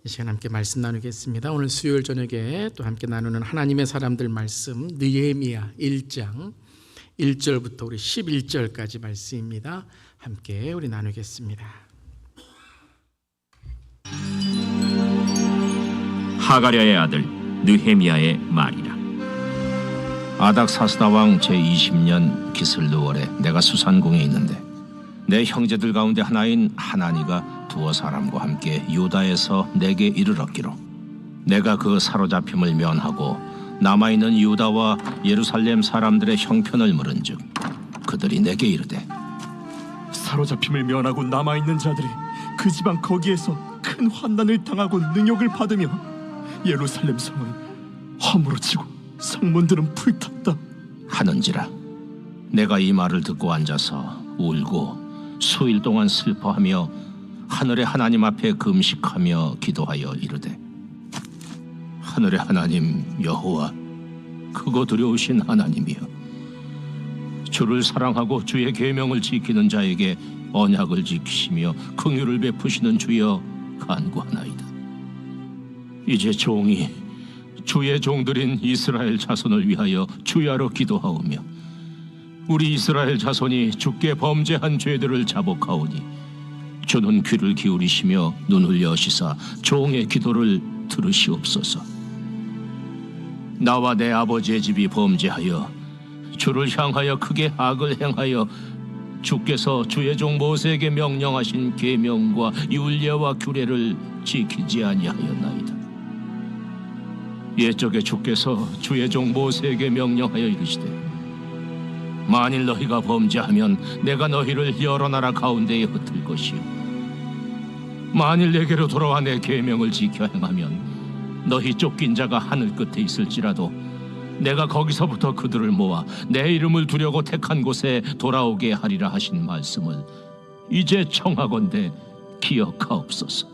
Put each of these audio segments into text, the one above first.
이 시간 함께 말씀 나누겠습니다. 오늘 수요일 저녁에 또 함께 나누는 하나님의 사람들 말씀 느헤미야 1장 1절부터 우리 11절까지 말씀입니다. 함께 우리 나누겠습니다. 하가랴의 아들 느헤미야의 말이라. 아닥사스다 왕 제20년 기슬르월에 내가 수산궁에 있는데 내 형제들 가운데 하나인 하나니가 두어 사람과 함께 유다에서 내게 이르렀기로 내가 그 사로잡힘을 면하고 남아있는 유다와 예루살렘 사람들의 형편을 물은즉 그들이 내게 이르되 사로잡힘을 면하고 남아있는 자들이 그 지방 거기에서 큰 환난을 당하고 능욕을 받으며 예루살렘 성은 허물어 지고 성문들은 불탔다 하는지라. 내가 이 말을 듣고 앉아서 울고 수일 동안 슬퍼하며 하늘의 하나님 앞에 금식하며 기도하여 이르되 하늘의 하나님 여호와 크고 두려우신 하나님이여 주를 사랑하고 주의 계명을 지키는 자에게 언약을 지키시며 긍휼을 베푸시는 주여 간구하나이다. 이제 종이 주의 종들인 이스라엘 자손을 위하여 주야로 기도하오며 우리 이스라엘 자손이 주께 범죄한 죄들을 자복하오니 주는 귀를 기울이시며 눈을 여시사 종의 기도를 들으시옵소서. 나와 내 아버지의 집이 범죄하여 주를 향하여 크게 악을 행하여 주께서 주의 종 모세에게 명령하신 계명과 율례와 규례를 지키지 아니하였나이다. 옛적에 주께서 주의 종 모세에게 명령하여 이르시되 만일 너희가 범죄하면 내가 너희를 여러 나라 가운데에 흩을 것이요 만일 내게로 돌아와 내 계명을 지켜 행하면 너희 쫓긴 자가 하늘 끝에 있을지라도 내가 거기서부터 그들을 모아 내 이름을 두려고 택한 곳에 돌아오게 하리라 하신 말씀을 이제 청하건대 기억하옵소서.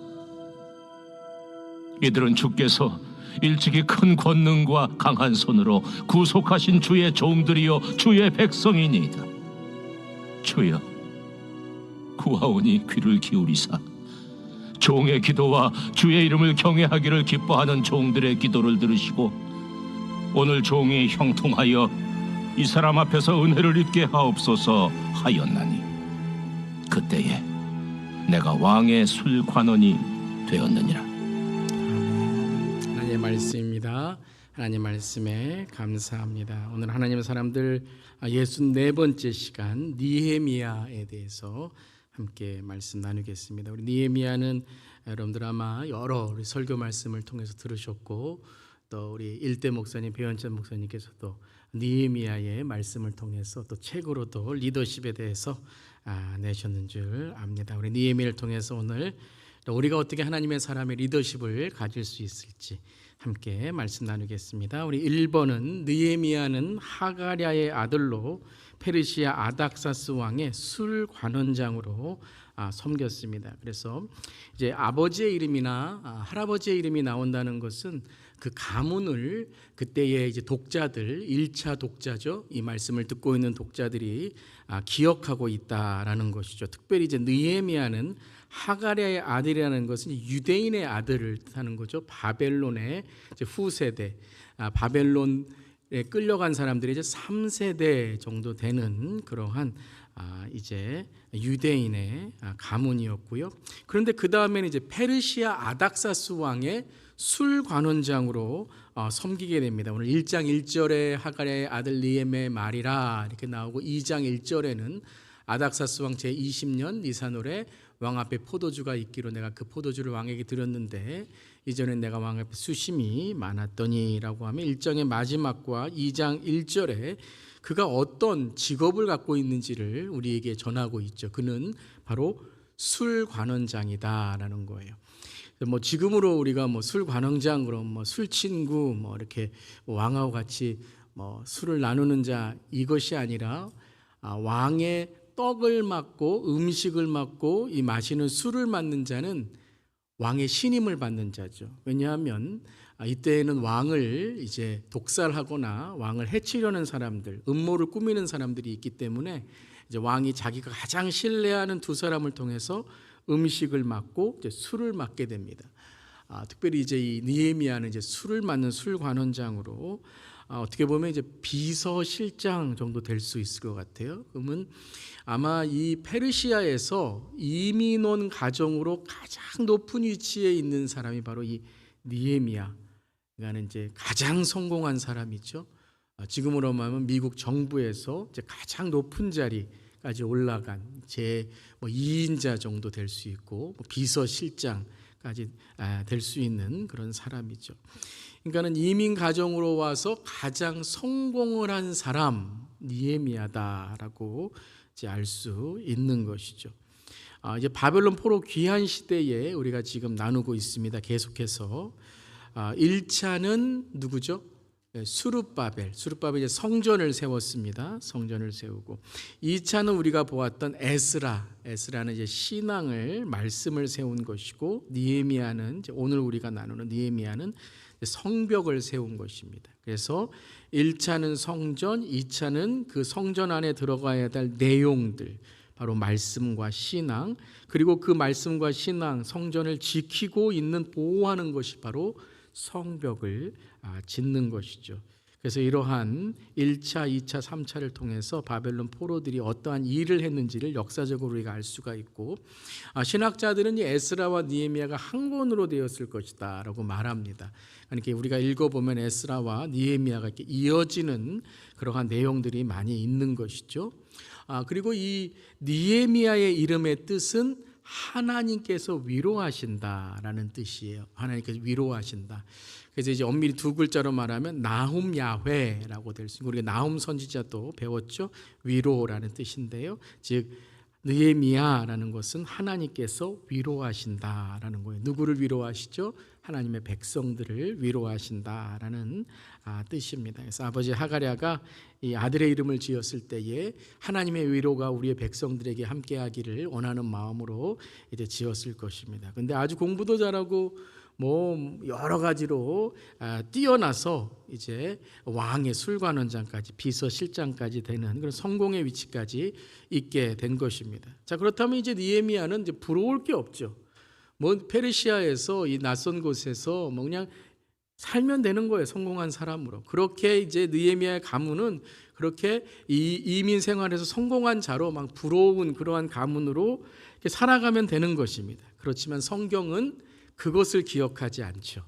이들은 주께서 일찍이 큰 권능과 강한 손으로 구속하신 주의 종들이요 주의 백성이니이다. 주여 구하오니 귀를 기울이사 종의 기도와 주의 이름을 경외하기를 기뻐하는 종들의 기도를 들으시고 오늘 종이 형통하여 이 사람 앞에서 은혜를 입게 하옵소서 하였나니 그때에 내가 왕의 술관원이 되었느니라. 하나님의 말씀입니다. 하나님 말씀에 감사합니다. 오늘 하나님의 사람들 64번째 시간 느헤미야에 대해서 함께 말씀 나누겠습니다. 우리 느헤미야는 여러분들 아마 여러 우리 설교 말씀을 통해서 들으셨고 또 우리 일대 목사님 배현찬 목사님께서도 느헤미야의 말씀을 통해서 또 책으로도 리더십에 대해서 내셨는 줄 압니다. 우리 느헤미야를 통해서 오늘 우리가 어떻게 하나님의 사람의 리더십을 가질 수 있을지 함께 말씀 나누겠습니다. 우리 1번은 느헤미야는 하가랴의 아들로 페르시아 아닥사스 왕의 술 관원장으로 섬겼습니다. 그래서 이제 아버지의 이름이나 할아버지의 이름이 나온다는 것은 그 가문을 그때의 이제 독자들 1차 독자죠. 이 말씀을 듣고 있는 독자들이 기억하고 있다라는 것이죠. 특별히 이제 느헤미야는 하가랴의 아들이라는 것은 유대인의 아들을 뜻하는 거죠. 바벨론의 이제 후세대, 바벨론에 끌려간 사람들이 이제 3세대 정도 되는 그러한 이제 유대인의 가문이었고요. 그런데 그 다음에는 이제 페르시아 아닥사스 왕의 술관원장으로 섬기게 됩니다. 오늘 1장 1절에 하가랴의 아들 느헤미야의 말이라 이렇게 나오고 2장 1절에는 아닥사스 왕 제20년 니산월에 왕 앞에 포도주가 있기로 내가 그 포도주를 왕에게 드렸는데 이전엔 내가 왕 앞에 수심이 많았더니라고 하면 1장의 마지막과 2장 1절에 그가 어떤 직업을 갖고 있는지를 우리에게 전하고 있죠. 그는 바로 술관원장이다라는 거예요. 뭐 지금으로 우리가 뭐 술관원장 그럼 뭐 술친구 뭐 이렇게 왕하고 같이 뭐 술을 나누는 자 이것이 아니라 왕의 떡을 맡고 음식을 맡고 이 마시는 술을 맡는 자는 왕의 신임을 받는 자죠. 왜냐하면 이때에는 왕을 이제 독살하거나 왕을 해치려는 사람들, 음모를 꾸미는 사람들이 있기 때문에 이제 왕이 자기가 가장 신뢰하는 두 사람을 통해서 음식을 맡고 이제 술을 맡게 됩니다. 특별히 이제 이 느헤미야는 이제 술을 맡는 술관원장으로 어떻게 보면 이제 비서실장 정도 될 수 있을 것 같아요. 그러면 아마 이 페르시아에서 이민 온 가정으로 가장 높은 위치에 있는 사람이 바로 이 느헤미야가 이제 가장 성공한 사람이죠. 지금으로 말하면 미국 정부에서 이제 가장 높은 자리까지 올라간 제 2인자 정도 될 수 있고 비서실장까지 될 수 있는 그런 사람이죠. 그러니까는 이민 가정으로 와서 가장 성공을 한 사람 느헤미야다라고 이제 알 수 있는 것이죠. 이제 바벨론 포로 귀환 시대에 우리가 지금 나누고 있습니다. 계속해서 1차는 누구죠? 수룹바벨 이제 성전을 세웠습니다. 성전을 세우고 2차는 우리가 보았던 에스라는 이제 신앙을 말씀을 세운 것이고 느헤미야는 이제 오늘 우리가 나누는 느헤미야는 성벽을 세운 것입니다. 그래서 1차는 성전, 2차는 그 성전 안에 들어가야 될 내용들, 바로 말씀과 신앙, 그리고 그 말씀과 신앙, 성전을 지키고 있는 보호하는 것이 바로 성벽을 짓는 것이죠. 그래서 이러한 1차, 2차, 3차를 통해서 바벨론 포로들이 어떠한 일을 했는지를 역사적으로 우리가 알 수가 있고, 신학자들은 이 에스라와 느헤미야가 한 권으로 되었을 것이다 라고 말합니다. 그러니까 우리가 읽어보면 에스라와 느헤미야가 이렇게 이어지는 그러한 내용들이 많이 있는 것이죠. 그리고 이 느헤미야의 이름의 뜻은 하나님께서 위로하신다라는 뜻이에요. 하나님께서 위로하신다. 그래서 이제 엄밀히 두 글자로 말하면 나훔 야훼라고 될 수 있고, 우리가 나훔 선지자도 배웠죠. 위로라는 뜻인데요. 즉 느헤미야라는 것은 하나님께서 위로하신다라는 거예요. 누구를 위로하시죠? 하나님의 백성들을 위로하신다라는 뜻입니다. 그래서 아버지 하가랴가 이 아들의 이름을 지었을 때에 하나님의 위로가 우리의 백성들에게 함께하기를 원하는 마음으로 이제 지었을 것입니다. 근데 아주 공부도 잘하고 뭐 여러 가지로 뛰어나서 이제 왕의 술관원장까지 비서실장까지 되는 그런 성공의 위치까지 있게 된 것입니다. 자, 그렇다면 이제 느헤미야는 이제 부러울 게 없죠. 뭐 페르시아에서 이 낯선 곳에서 뭐 그냥 살면 되는 거예요. 성공한 사람으로. 그렇게 이제 느헤미야의 가문은 그렇게 이 이민 생활에서 성공한 자로 막 부러운 그러한 가문으로 이렇게 살아가면 되는 것입니다. 그렇지만 성경은 그것을 기억하지 않죠.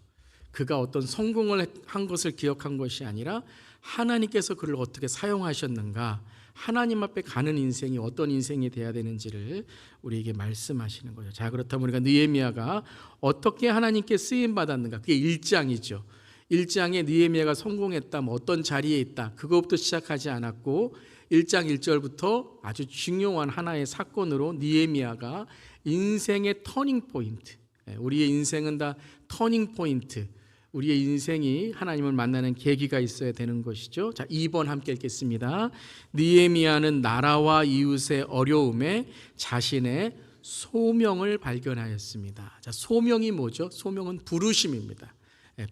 그가 어떤 성공을 한 것을 기억한 것이 아니라 하나님께서 그를 어떻게 사용하셨는가, 하나님 앞에 가는 인생이 어떤 인생이 돼야 되는지를 우리에게 말씀하시는 거죠. 자, 그렇다면 우리가 느헤미야가 어떻게 하나님께 쓰임 받았는가, 그게 1장이죠. 1장에 느헤미야가 성공했다, 뭐 어떤 자리에 있다, 그것부터 시작하지 않았고 1장 1절부터 아주 중요한 하나의 사건으로 느헤미야가 인생의 터닝 포인트, 우리의 인생은 다 터닝 포인트, 우리의 인생이 하나님을 만나는 계기가 있어야 되는 것이죠. 자, 2번 함께 읽겠습니다. 느헤미야는 나라와 이웃의 어려움에 자신의 소명을 발견하였습니다. 자, 소명이 뭐죠? 소명은 부르심입니다.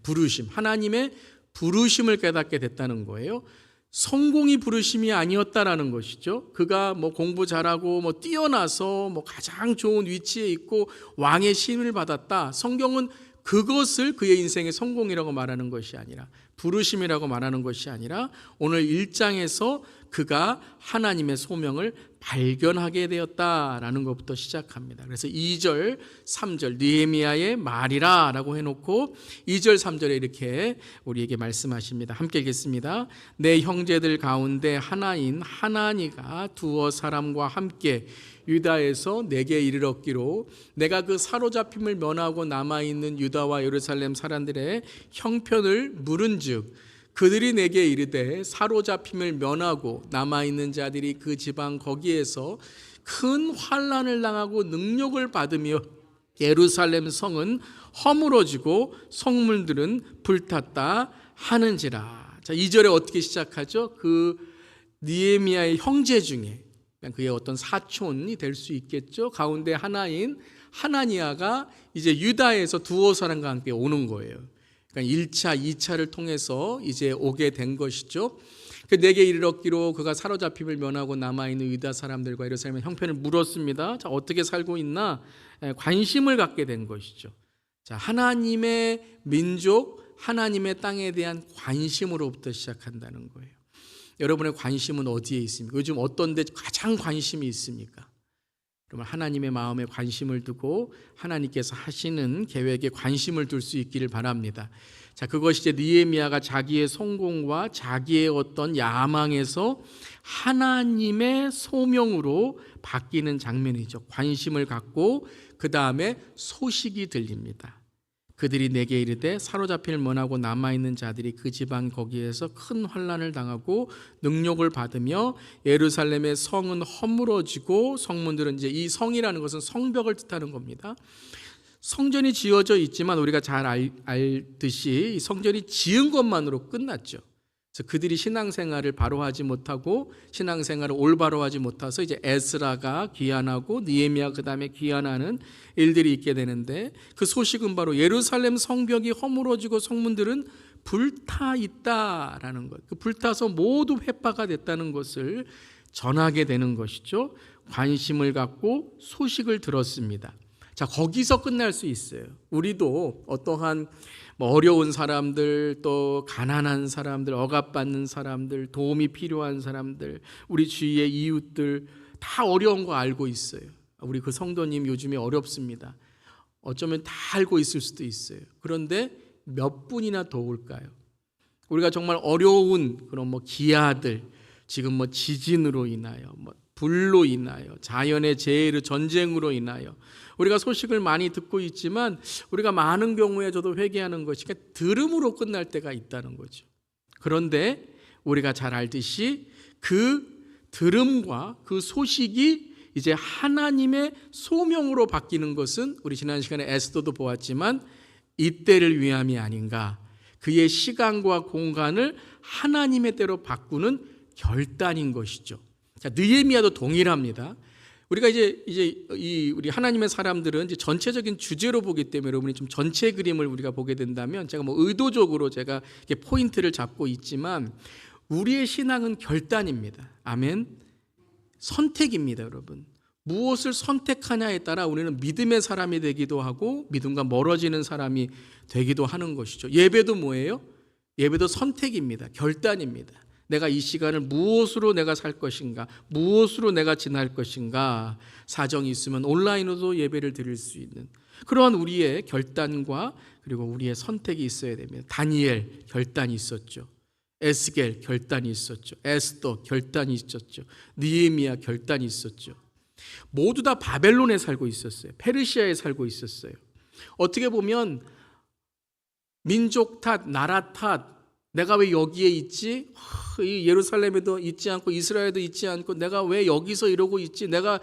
부르심, 하나님의 부르심을 깨닫게 됐다는 거예요. 성공이 부르심이 아니었다라는 것이죠. 그가 뭐 공부 잘하고 뭐 뛰어나서 뭐 가장 좋은 위치에 있고 왕의 신을 받았다. 성경은 그것을 그의 인생의 성공이라고 말하는 것이 아니라, 부르심이라고 말하는 것이 아니라 오늘 1장에서 그가 하나님의 소명을 발견하게 되었다라는 것부터 시작합니다. 그래서 2절, 3절 느헤미야의 말이라 라고 해놓고 2절, 3절에 이렇게 우리에게 말씀하십니다. 함께 읽겠습니다. 내 형제들 가운데 하나인 하나니가 두어 사람과 함께 유다에서 내게 이르렀기로 내가 그 사로잡힘을 면하고 남아있는 유다와 예루살렘 사람들의 형편을 물은즉 그들이 내게 이르되 사로잡힘을 면하고 남아있는 자들이 그 지방 거기에서 큰 환난을 당하고 능력을 받으며 예루살렘 성은 허물어지고 성문들은 불탔다 하는지라. 자, 2절에 어떻게 시작하죠? 그 느헤미야의 형제 중에 그의 어떤 사촌이 될 수 있겠죠. 가운데 하나인 하나니아가 이제 유다에서 두어 사람과 함께 오는 거예요. 그러니까 1차, 2차를 통해서 이제 오게 된 것이죠. 내게 이르렀기로 그가 사로잡힘을 면하고 남아있는 유다 사람들과 예루살렘의 형편을 물었습니다. 자, 어떻게 살고 있나 관심을 갖게 된 것이죠. 자, 하나님의 민족, 하나님의 땅에 대한 관심으로부터 시작한다는 거예요. 여러분의 관심은 어디에 있습니까? 요즘 어떤 데 가장 관심이 있습니까? 그러면 하나님의 마음에 관심을 두고 하나님께서 하시는 계획에 관심을 둘 수 있기를 바랍니다. 자, 그것이 이제 느헤미야가 자기의 성공과 자기의 어떤 야망에서 하나님의 소명으로 바뀌는 장면이죠. 관심을 갖고 그 다음에 소식이 들립니다. 그들이 내게 이르되 사로잡힐 먼하고 남아있는 자들이 그 지방 거기에서 큰 환난을 당하고 능욕을 받으며 예루살렘의 성은 허물어지고, 성문들은 이제 이 성이라는 것은 성벽을 뜻하는 겁니다. 성전이 지어져 있지만 우리가 잘 알듯이 이 성전이 지은 것만으로 끝났죠. 그래서 그들이 신앙생활을 바로 하지 못하고 신앙생활을 올바로 하지 못해서 이제 에스라가 귀환하고 느헤미야 그 다음에 귀환하는 일들이 있게 되는데, 그 소식은 바로 예루살렘 성벽이 허물어지고 성문들은 불타 있다라는 것, 그 불타서 모두 회파가 됐다는 것을 전하게 되는 것이죠. 관심을 갖고 소식을 들었습니다. 자, 거기서 끝날 수 있어요. 우리도 어떠한 어려운 사람들, 또 가난한 사람들, 억압받는 사람들, 도움이 필요한 사람들, 우리 주위의 이웃들 다 어려운 거 알고 있어요. 우리 그 성도님 요즘에 어렵습니다. 어쩌면 다 알고 있을 수도 있어요. 그런데 몇 분이나 도울까요? 우리가 정말 어려운 그런 기아들, 지금 지진으로 인하여, 불로 인하여, 자연의 재해로, 전쟁으로 인하여 우리가 소식을 많이 듣고 있지만 우리가 많은 경우에 저도 회개하는 것이 들음으로 끝날 때가 있다는 거죠. 그런데 우리가 잘 알듯이 그 들음과 그 소식이 이제 하나님의 소명으로 바뀌는 것은 우리 지난 시간에 에스더도 보았지만 이때를 위함이 아닌가. 그의 시간과 공간을 하나님의 때로 바꾸는 결단인 것이죠. 자, 느헤미야도 동일합니다. 우리가 이제 우리 하나님의 사람들은 이제 전체적인 주제로 보기 때문에 여러분이 좀 전체 그림을 우리가 보게 된다면, 제가 의도적으로 제가 이렇게 포인트를 잡고 있지만 우리의 신앙은 결단입니다. 아멘. 선택입니다, 여러분. 무엇을 선택하냐에 따라 우리는 믿음의 사람이 되기도 하고 믿음과 멀어지는 사람이 되기도 하는 것이죠. 예배도 뭐예요? 예배도 선택입니다. 결단입니다. 내가 이 시간을 무엇으로 내가 살 것인가, 무엇으로 내가 지날 것인가. 사정이 있으면 온라인으로도 예배를 드릴 수 있는 그러한 우리의 결단과 그리고 우리의 선택이 있어야 됩니다. 다니엘 결단이 있었죠. 에스겔 결단이 있었죠. 에스더 결단이 있었죠. 느헤미야 결단이 있었죠. 모두 다 바벨론에 살고 있었어요. 페르시아에 살고 있었어요. 어떻게 보면 민족 탓, 나라 탓, 내가 왜 여기에 있지? 예루살렘에도 있지 않고 이스라엘에도 있지 않고 내가 왜 여기서 이러고 있지? 내가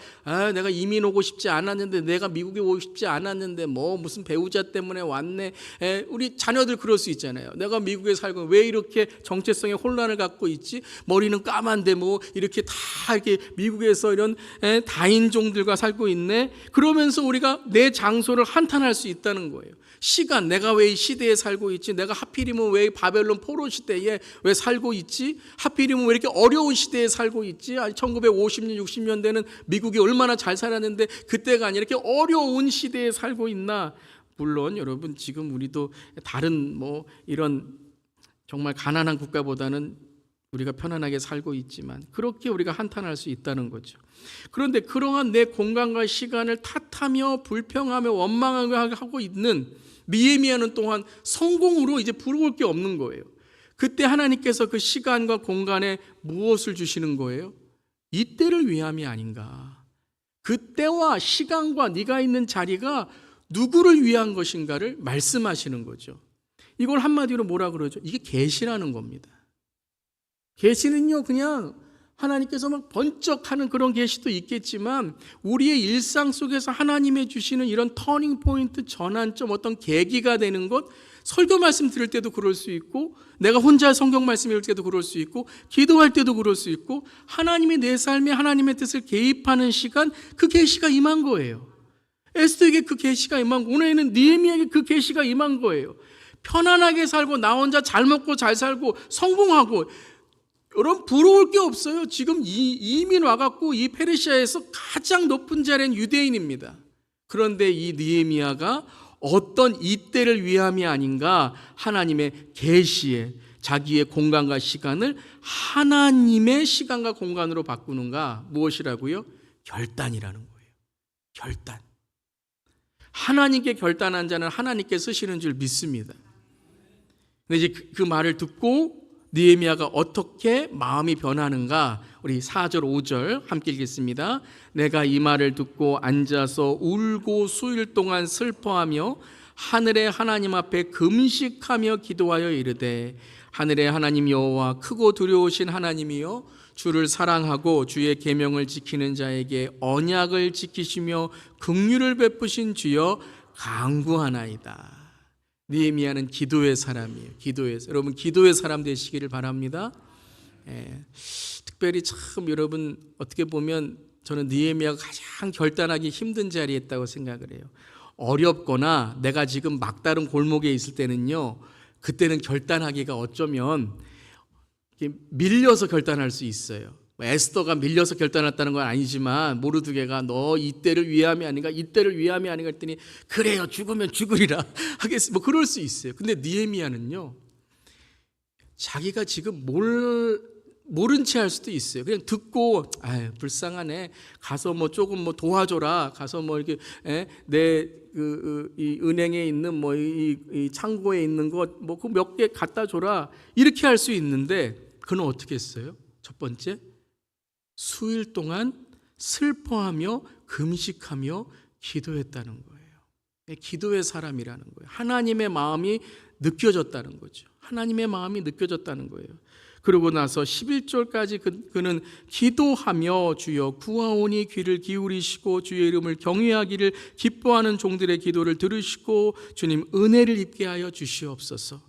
이민 오고 싶지 않았는데, 내가 미국에 오고 싶지 않았는데 무슨 배우자 때문에 왔네. 우리 자녀들 그럴 수 있잖아요. 내가 미국에 살고 왜 이렇게 정체성의 혼란을 갖고 있지? 머리는 까만데 이렇게 다 이렇게 미국에서 이런 다인종들과 살고 있네. 그러면서 우리가 내 장소를 한탄할 수 있다는 거예요. 시간, 내가 왜 이 시대에 살고 있지? 내가 하필이면 왜 바벨론 포로 시대에 왜 살고 있지? 하필이면 왜 이렇게 어려운 시대에 살고 있지? 1950년, 60년대는 미국이 얼마나 잘 살았는데 그때가 아니라 이렇게 어려운 시대에 살고 있나? 물론 여러분 지금 우리도 다른 이런 정말 가난한 국가보다는 우리가 편안하게 살고 있지만 그렇게 우리가 한탄할 수 있다는 거죠. 그런데 그러한 내 공간과 시간을 탓하며 불평하며 원망하고 있는 느헤미야는 또한 성공으로 이제 부러울 게 없는 거예요. 그때 하나님께서 그 시간과 공간에 무엇을 주시는 거예요? 이때를 위함이 아닌가. 그때와 시간과 네가 있는 자리가 누구를 위한 것인가를 말씀하시는 거죠. 이걸 한마디로 뭐라 그러죠? 이게 계시라는 겁니다. 계시는요, 그냥 하나님께서 막 번쩍하는 그런 계시도 있겠지만 우리의 일상 속에서 하나님의 주시는 이런 터닝 포인트, 전환점, 어떤 계기가 되는 것, 설교 말씀 들을 때도 그럴 수 있고 내가 혼자 성경 말씀 읽을 때도 그럴 수 있고 기도할 때도 그럴 수 있고 하나님이 내 삶에 하나님의 뜻을 개입하는 시간, 그 계시가 임한 거예요. 에스더에게 그 계시가 임한 거, 오늘에는 느헤미야에게 그 계시가 임한 거예요. 편안하게 살고 나 혼자 잘 먹고 잘 살고 성공하고, 여러분 부러울 게 없어요. 지금 이민 와갖고 이 페르시아에서 가장 높은 자리는 유대인입니다. 그런데 이 느헤미야가 어떤 이때를 위함이 아닌가? 하나님의 계시에 자기의 공간과 시간을 하나님의 시간과 공간으로 바꾸는가? 무엇이라고요? 결단이라는 거예요. 결단. 하나님께 결단한 자는 하나님께 쓰시는 줄 믿습니다. 근데 이제 그 말을 듣고 느헤미야가 어떻게 마음이 변하는가? 우리 4절 5절 함께 읽겠습니다. 내가 이 말을 듣고 앉아서 울고 수일 동안 슬퍼하며 하늘의 하나님 앞에 금식하며 기도하여 이르되 하늘의 하나님 여호와 크고 두려우신 하나님이여 주를 사랑하고 주의 계명을 지키는 자에게 언약을 지키시며 긍휼을 베푸신 주여 간구하나이다. 느헤미야는 기도의 사람이에요. 여러분 기도의 사람 되시기를 바랍니다. 특별히 참 여러분 어떻게 보면 저는 느헤미야가 가장 결단하기 힘든 자리에 있다고 생각을 해요. 어렵거나 내가 지금 막다른 골목에 있을 때는요, 그때는 결단하기가 어쩌면 밀려서 결단할 수 있어요. 에스더가 밀려서 결단했다는 건 아니지만 모르드게가 너 이때를 위함이 아닌가, 이때를 위함이 아닌가 했더니 그래요, 죽으면 죽으리라 하겠어, 뭐 그럴 수 있어요. 근데 느헤미야는요, 자기가 지금 모른 채 할 수도 있어요. 그냥 듣고 아유 불쌍하네, 가서 뭐 조금 뭐 도와줘라, 가서 뭐 이렇게 내 이 은행에 있는 뭐 이 창고에 있는 것 뭐 그 몇 개 갖다 줘라, 이렇게 할 수 있는데 그는 어떻게 했어요? 첫 번째, 수일 동안 슬퍼하며 금식하며 기도했다는 거예요. 기도의 사람이라는 거예요. 하나님의 마음이 느껴졌다는 거죠. 하나님의 마음이 느껴졌다는 거예요. 그러고 나서 11절까지 그는 기도하며 주여 구하오니 귀를 기울이시고 주의 이름을 경외하기를 기뻐하는 종들의 기도를 들으시고 주님 은혜를 입게 하여 주시옵소서.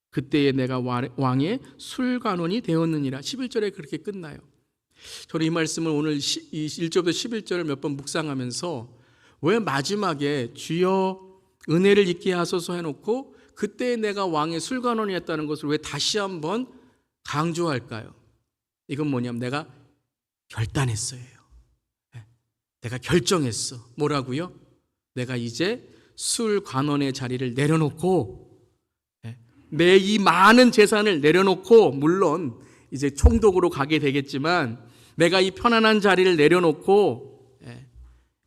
그때에 내가 왕의 술관원이 되었느니라. 11절에 그렇게 끝나요. 저는 이 말씀을 오늘 1절부터 11절을 몇 번 묵상하면서 왜 마지막에 주여 은혜를 입게 하소서 해놓고 그때에 내가 왕의 술관원이었다는 것을 왜 다시 한번 강조할까요? 이건 뭐냐면 내가 결단했어요. 내가 결정했어. 뭐라고요? 내가 이제 술관원의 자리를 내려놓고 내 이 많은 재산을 내려놓고, 물론 이제 총독으로 가게 되겠지만 내가 이 편안한 자리를 내려놓고,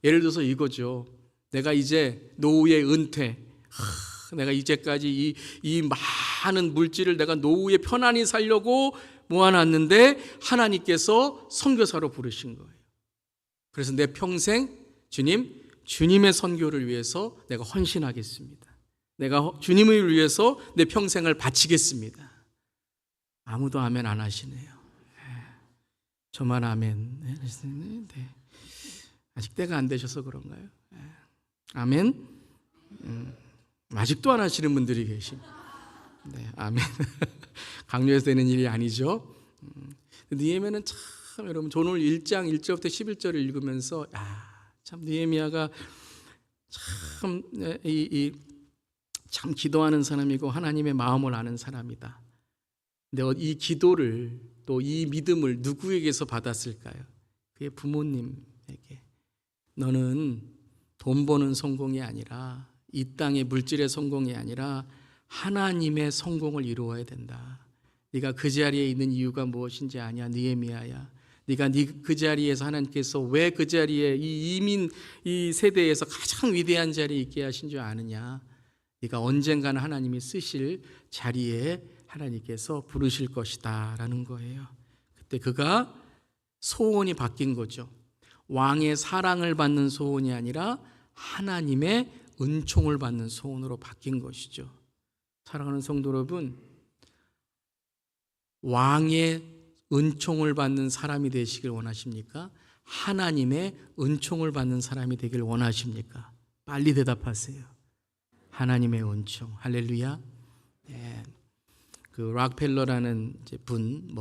예를 들어서 이거죠. 내가 이제 노후의 은퇴, 내가 이제까지 이 많은 물질을 내가 노후에 편안히 살려고 모아놨는데 하나님께서 선교사로 부르신 거예요. 그래서 내 평생 주님의 선교를 위해서 내가 헌신하겠습니다. 내가 주님을 위해서 내 평생을 바치겠습니다. 아무도 아멘 안 하시네요. 저만 아멘. 네. 아직 때가 안 되셔서 그런가요? 아멘. 아직도 안 하시는 분들이 계십니다. 네, 아멘. 강요해서 되는 일이 아니죠. 느헤미야는 참 여러분, 저는 오늘 1장 1절부터 11절을 읽으면서 참 느헤미야가 참 기도하는 사람이고 하나님의 마음을 아는 사람이다. 근데 이 기도를 또 이 믿음을 누구에게서 받았을까요? 그의 부모님에게. 너는 돈 버는 성공이 아니라, 이 땅의 물질의 성공이 아니라 하나님의 성공을 이루어야 된다. 네가 그 자리에 있는 이유가 무엇인지 아냐, 느헤미야야. 네가 그 자리에서 하나님께서 왜 그 자리에 이 이민 이 세대에서 가장 위대한 자리에 있게 하신 줄 아느냐. 네가 언젠가는 하나님이 쓰실 자리에 하나님께서 부르실 것이다 라는 거예요. 그때 그가 소원이 바뀐 거죠. 왕의 사랑을 받는 소원이 아니라 하나님의 은총을 받는 소원으로 바뀐 것이죠. 사랑하는 성도 여러분, 왕의 은총을 받는 사람이 되시길 원하십니까? 하나님의 은총을 받는 사람이 되길 원하십니까? 빨리 대답하세요. 하나님의 은총. 할렐루야. 네. 그 락펠러라는 분,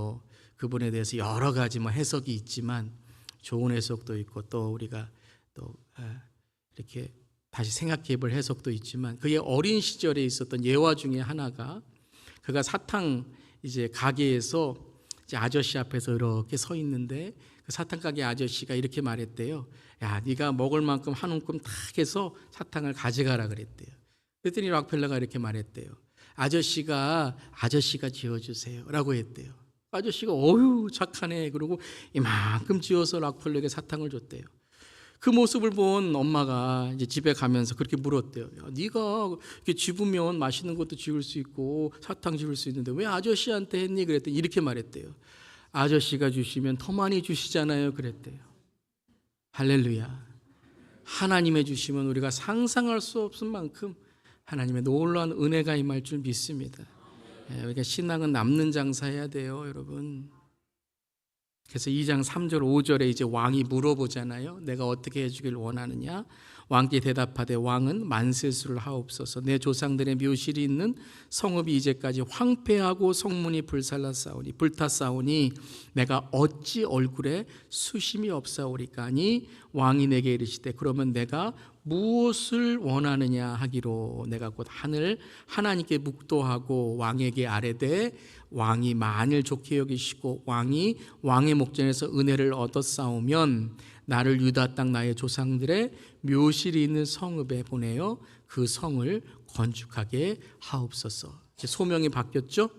그분에 대해서 여러 가지 해석이 있지만 좋은 해석도 있고 또 우리가 또 이렇게 다시 생각해 볼 해석도 있지만, 그의 어린 시절에 있었던 예화 중에 하나가, 그가 사탕 가게에서 아저씨 앞에서 이렇게 서 있는데 그 사탕 가게 아저씨가 이렇게 말했대요. 야, 네가 먹을 만큼 한 움큼 딱 해서 사탕을 가져가라 그랬대요. 그랬더니 락펠러가 이렇게 말했대요. 아저씨가 지어주세요 라고 했대요. 아저씨가 어휴 착하네 그러고 이만큼 지어서 락펠러에게 사탕을 줬대요. 그 모습을 본 엄마가 이제 집에 가면서 그렇게 물었대요. 야, 네가 이렇게 집으면 맛있는 것도 지을 수 있고 사탕 지을 수 있는데 왜 아저씨한테 했니? 그랬더니 이렇게 말했대요. 아저씨가 주시면 더 많이 주시잖아요. 그랬대요. 할렐루야. 하나님의 주시면 우리가 상상할 수 없을 만큼 하나님의 놀라운 은혜가 임할 줄 믿습니다. 그러니까 신앙은 남는 장사해야 돼요, 여러분. 그래서 2장 3절 5절에 이제 왕이 물어보잖아요. 내가 어떻게 해주길 원하느냐? 왕께 대답하되 왕은 만세수를 하옵소서. 내 조상들의 묘실이 있는 성읍이 이제까지 황폐하고 성문이 불탔사오니 내가 어찌 얼굴에 수심이 없사오리까 하니 왕이 내게 이르시되 그러면 내가 무엇을 원하느냐 하기로 내가 곧 하나님께 묵도하고 왕에게 아뢰되 왕이 만일 좋게 여기시고 왕이 왕의 목전에서 은혜를 얻었사오면 나를 유다 땅 나의 조상들의 묘실이 있는 성읍에 보내어 그 성을 건축하게 하옵소서. 이제 소명이 바뀌었죠?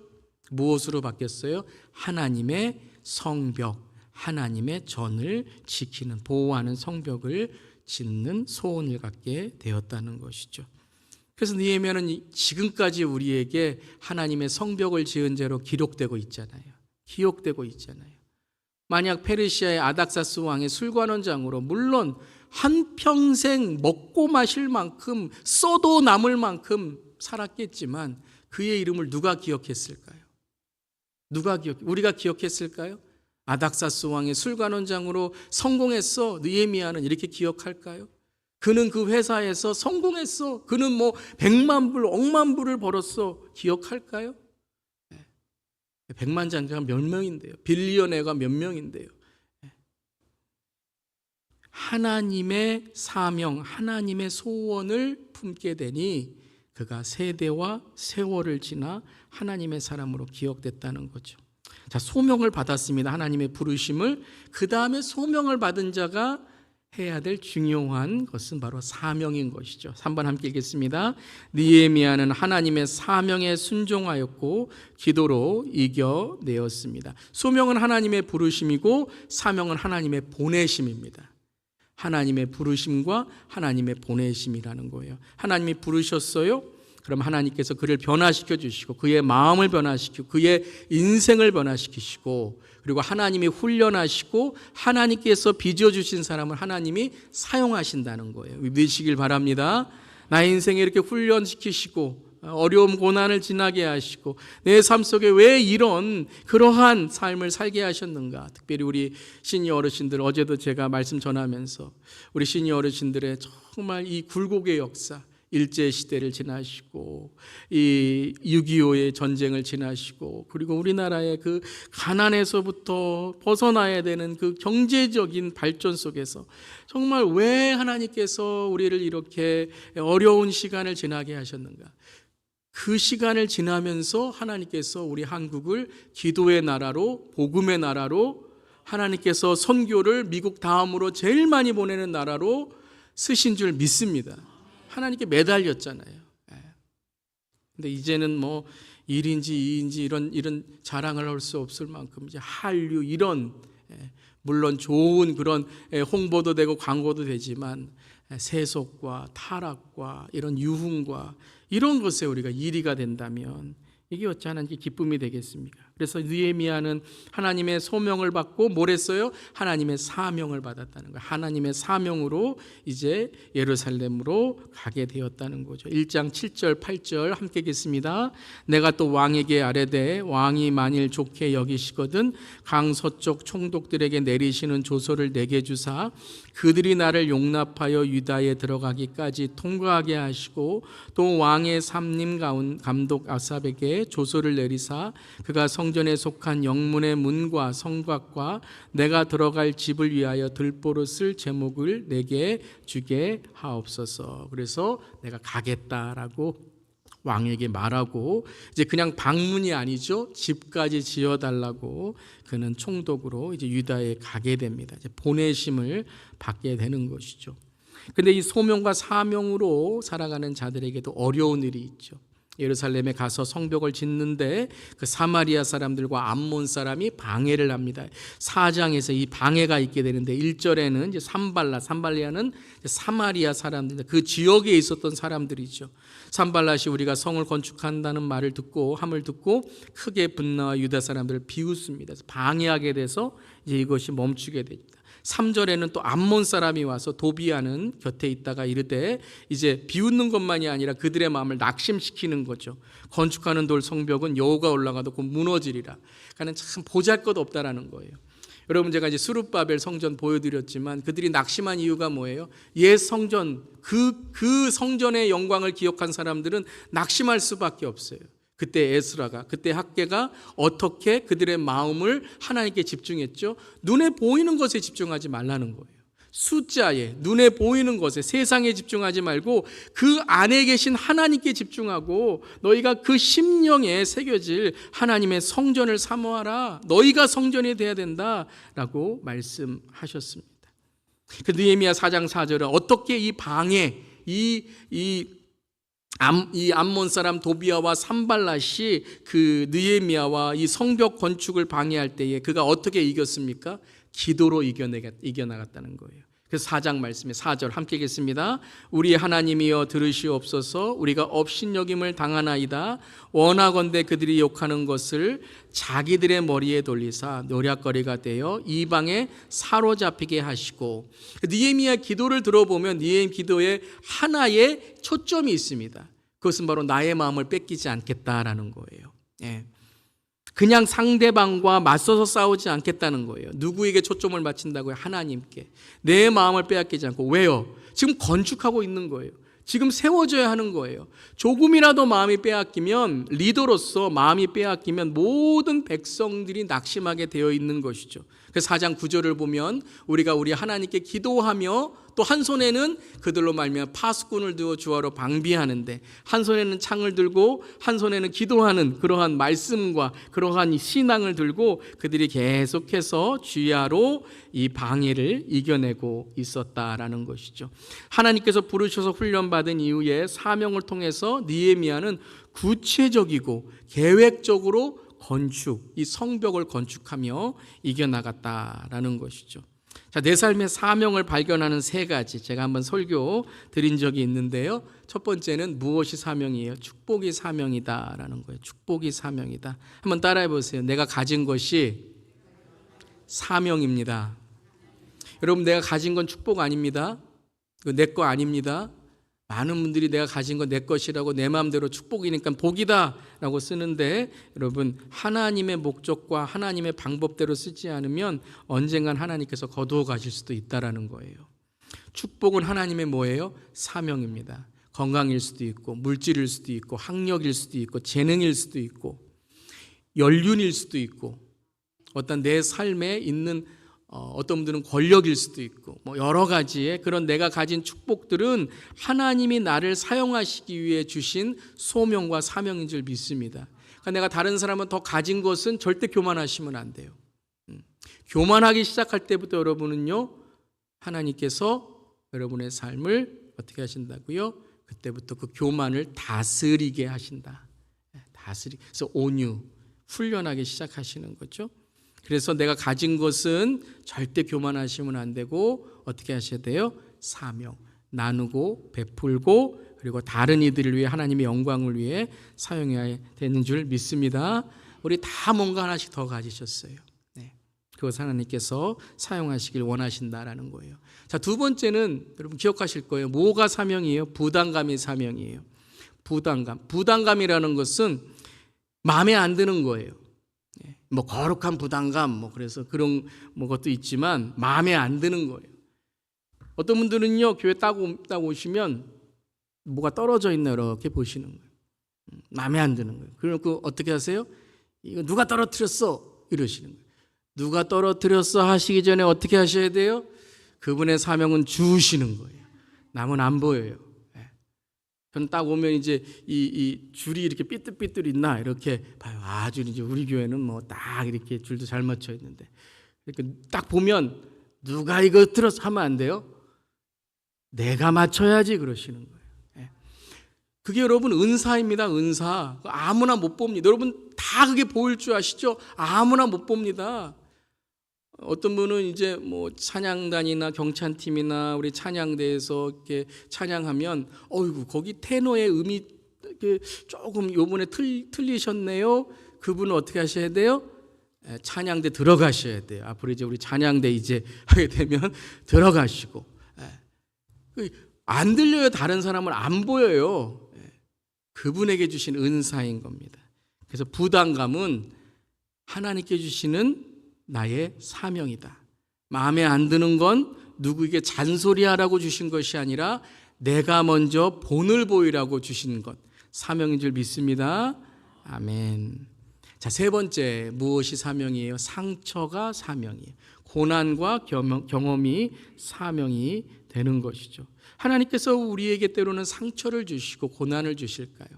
무엇으로 바뀌었어요? 하나님의 성벽, 하나님의 전을 지키는 보호하는 성벽을 짓는 소원을 갖게 되었다는 것이죠. 그래서 느헤미야는 지금까지 우리에게 하나님의 성벽을 지은 죄로 기록되고 있잖아요. 만약 페르시아의 아닥사스 왕의 술관원장으로 물론 한평생 먹고 마실 만큼 써도 남을 만큼 살았겠지만 그의 이름을 누가 기억했을까요? 우리가 기억했을까요? 아닥사스 왕의 술관원장으로 성공했어. 느헤미야는 이렇게 기억할까요? 그는 그 회사에서 성공했어. 그는 뭐 100만 불, 억만 불을 벌었어. 기억할까요? 100만 장자가 몇 명인데요. 빌리언회가 몇 명인데요. 하나님의 사명, 하나님의 소원을 품게 되니 그가 세대와 세월을 지나 하나님의 사람으로 기억됐다는 거죠. 자, 소명을 받았습니다. 하나님의 부르심을. 그 다음에 소명을 받은 자가 해야 될 중요한 것은 바로 사명인 것이죠. 3번 함께 읽겠습니다. 느헤미야는 하나님의 사명에 순종하였고 기도로 이겨내었습니다. 소명은 하나님의 부르심이고 사명은 하나님의 보내심입니다. 하나님의 부르심과 하나님의 보내심이라는 거예요. 하나님이 부르셨어요? 그럼 하나님께서 그를 변화시켜 주시고 그의 마음을 변화시키고 그의 인생을 변화시키시고 그리고 하나님이 훈련하시고 하나님께서 빚어주신 사람을 하나님이 사용하신다는 거예요. 믿으시길 바랍니다. 나의 인생에 이렇게 훈련시키시고 어려움 고난을 지나게 하시고 내 삶 속에 왜 그러한 삶을 살게 하셨는가. 특별히 우리 시니어 어르신들, 어제도 제가 말씀 전하면서 우리 시니어 어르신들의 정말 이 굴곡의 역사, 일제시대를 지나시고 이 6.25의 전쟁을 지나시고 그리고 우리나라의 그 가난에서부터 벗어나야 되는 그 경제적인 발전 속에서 정말 왜 하나님께서 우리를 이렇게 어려운 시간을 지나게 하셨는가. 그 시간을 지나면서 하나님께서 우리 한국을 기도의 나라로, 복음의 나라로, 하나님께서 선교를 미국 다음으로 제일 많이 보내는 나라로 쓰신 줄 믿습니다. 하나님께 매달렸잖아요. 근데 이제는 뭐 1인지 2인지 이런 자랑을 할 수 없을 만큼 이제 한류 이런 물론 좋은 그런 홍보도 되고 광고도 되지만 세속과 타락과 이런 유흥과 이런 것에 우리가 일이가 된다면 이게 어찌 하나님께 기쁨이 되겠습니까? 그래서 느헤미야는 하나님의 소명을 받고 뭘 했어요? 하나님의 사명을 받았다는 거예요. 하나님의 사명으로 이제 예루살렘으로 가게 되었다는 거죠. 1장 7절 8절 함께 읽겠습니다. 내가 또 왕에게 아뢰되 왕이 만일 좋게 여기시거든 강서쪽 총독들에게 내리시는 조서를 내게 주사 그들이 나를 용납하여 유다에 들어가기까지 통과하게 하시고 또 왕의 삼림 감독 아삽에게 조서를 내리사 그가 성전에 속한 영문의 문과 성곽과 내가 들어갈 집을 위하여 들보로 쓸 제목을 내게 주게 하옵소서. 그래서 내가 가겠다라고 왕에게 말하고 이제 그냥 방문이 아니죠. 집까지 지어달라고 그는 총독으로 이제 유다에 가게 됩니다. 이제 보내심을 받게 되는 것이죠. 근데 이 소명과 사명으로 살아가는 자들에게도 어려운 일이 있죠. 예루살렘에 가서 성벽을 짓는데 그 사마리아 사람들과 암몬 사람이 방해를 합니다. 4장에서 이 방해가 있게 되는데 1절에는 이제 산발라는 사마리아 사람들, 그 지역에 있었던 사람들이죠. 산발랏이 우리가 성을 건축한다는 말을 듣고 함을 듣고 크게 분노와 유다 사람들을 비웃습니다. 방해하게 돼서 이제 이것이 멈추게 됩니다. 3절에는 또 암몬 사람이 와서 도비아는 곁에 있다가 이르되 이제 비웃는 것만이 아니라 그들의 마음을 낙심시키는 거죠. 건축하는 돌 성벽은 여호가 올라가도 곧 무너지리라. 그러니까 참 보잘것없다라는 거예요. 여러분, 제가 이제 스룹바벨 성전 보여드렸지만 그들이 낙심한 이유가 뭐예요? 옛 성전, 그 성전의 영광을 기억한 사람들은 낙심할 수밖에 없어요. 그때 에스라가, 그때 학개가 어떻게 그들의 마음을 하나님께 집중했죠? 눈에 보이는 것에 집중하지 말라는 거예요. 숫자에, 눈에 보이는 것에, 세상에 집중하지 말고 그 안에 계신 하나님께 집중하고 너희가 그 심령에 새겨질 하나님의 성전을 사모하라. 너희가 성전이 돼야 된다라고 말씀하셨습니다. 그 느헤미야 4장 4절은 어떻게 이 방해, 이 암몬 사람 도비아와 산발랏이 그 느헤미야와 이 성벽 건축을 방해할 때에 그가 어떻게 이겼습니까? 기도로 이겨나갔다는 거예요. 그래서 4장 말씀에 4절 함께 읽겠습니다. 우리 하나님이여 들으시옵소서. 우리가 업신여김을 당하나이다. 원하건대 그들이 욕하는 것을 자기들의 머리에 돌리사 노략거리가 되어 이방에 사로잡히게 하시고. 느헤미야 기도를 들어보면 느헤미야 기도에 하나의 초점이 있습니다. 그것은 바로 나의 마음을 뺏기지 않겠다라는 거예요. 예. 그냥 상대방과 맞서서 싸우지 않겠다는 거예요. 누구에게 초점을 맞춘다고요? 하나님께. 내 마음을 빼앗기지 않고. 왜요? 지금 건축하고 있는 거예요. 지금 세워져야 하는 거예요. 조금이라도 마음이 빼앗기면, 리더로서 마음이 빼앗기면 모든 백성들이 낙심하게 되어 있는 것이죠. 그래서 4장 9절을 보면 우리가 우리 하나님께 기도하며 또 한 손에는 그들로 말미암아 파수꾼을 두어 주하로 방비하는데 한 손에는 창을 들고 한 손에는 기도하는 그러한 말씀과 그러한 신앙을 들고 그들이 계속해서 주야로 이 방해를 이겨내고 있었다라는 것이죠. 하나님께서 부르셔서 훈련받은 이후에 사명을 통해서 느헤미야는 구체적이고 계획적으로 이 성벽을 건축하며 이겨나갔다라는 것이죠. 자, 내 삶의 사명을 발견하는 3가지 제가 한번 설교 드린 적이 있는데요. 첫 번째는 무엇이 사명이에요? 축복이 사명이다라는 거예요. 축복이 사명이다. 한번 따라해 보세요. 내가 가진 것이 사명입니다. 여러분, 내가 가진 건 축복 아닙니다. 내 거 아닙니다. 많은 분들이 내가 가진 건 내 것이라고 내 마음대로 축복이니까 복이다 라고 쓰는데, 여러분, 하나님의 목적과 하나님의 방법대로 쓰지 않으면 언젠간 하나님께서 거두어 가실 수도 있다라는 거예요. 축복은 하나님의 뭐예요? 사명입니다. 건강일 수도 있고 물질일 수도 있고 학력일 수도 있고 재능일 수도 있고 연륜일 수도 있고 어떤 내 삶에 있는 어떤 분들은 권력일 수도 있고 뭐 여러 가지의 그런 내가 가진 축복들은 하나님이 나를 사용하시기 위해 주신 소명과 사명인 줄 믿습니다. 그러니까 내가 다른 사람은 더 가진 것은 절대 교만하시면 안 돼요. 교만하기 시작할 때부터 여러분은요, 하나님께서 여러분의 삶을 어떻게 하신다고요? 그때부터 그 교만을 다스리게 하신다. 그래서 온유, 훈련하기 시작하시는 거죠. 그래서 내가 가진 것은 절대 교만하시면 안 되고 어떻게 하셔야 돼요? 사명, 나누고 베풀고 그리고 다른 이들을 위해 하나님의 영광을 위해 사용해야 되는 줄 믿습니다. 우리 다 뭔가 하나씩 더 가지셨어요. 네. 그것을 하나님께서 사용하시길 원하신다라는 거예요. 자, 두 번째는 여러분 기억하실 거예요. 뭐가 사명이에요? 부담감이 사명이에요. 부담감이라는 것은 마음에 안 드는 거예요. 뭐 거룩한 부담감, 뭐 그래서 그런 뭐 것도 있지만 마음에 안 드는 거예요. 어떤 분들은요, 교회 딱 오시면 뭐가 떨어져 있나 이렇게 보시는 거예요. 마음에 안 드는 거예요. 그리고 어떻게 하세요? 이거 누가 떨어뜨렸어? 이러시는 거예요. 누가 떨어뜨렸어 하시기 전에 어떻게 하셔야 돼요? 그분의 사명은 주우시는 거예요. 남은 안 보여요. 전 딱 오면 이제 이 줄이 이렇게 삐뚤삐뚤 있나 이렇게 봐요. 아주 이제 우리 교회는 뭐 딱 이렇게 줄도 잘 맞춰 있는데 이렇게 딱 보면 누가 이거 들었어 하면 안 돼요. 내가 맞춰야지 그러시는 거예요. 그게 여러분 은사입니다. 은사. 아무나 못 봅니다. 여러분 다 그게 보일 줄 아시죠? 아무나 못 봅니다. 어떤 분은 이제 뭐 찬양단이나 경찬팀이나 우리 찬양대에서 이렇게 찬양하면 어이구 거기 테너의 음이 조금 요번에 틀리셨네요. 그분은 어떻게 하셔야 돼요? 찬양대 들어가셔야 돼요. 앞으로 이제 우리 찬양대 이제 하게 되면 들어가시고 안 들려요. 다른 사람은 안 보여요. 그분에게 주신 은사인 겁니다. 그래서 부담감은 하나님께 주시는 나의 사명이다. 마음에 안 드는 건 누구에게 잔소리하라고 주신 것이 아니라 내가 먼저 본을 보이라고 주신 것, 사명인 줄 믿습니다. 아멘. 자, 세 번째, 무엇이 사명이에요? 상처가 사명이에요. 고난과 경험이 사명이 되는 것이죠. 하나님께서 우리에게 때로는 상처를 주시고 고난을 주실까요?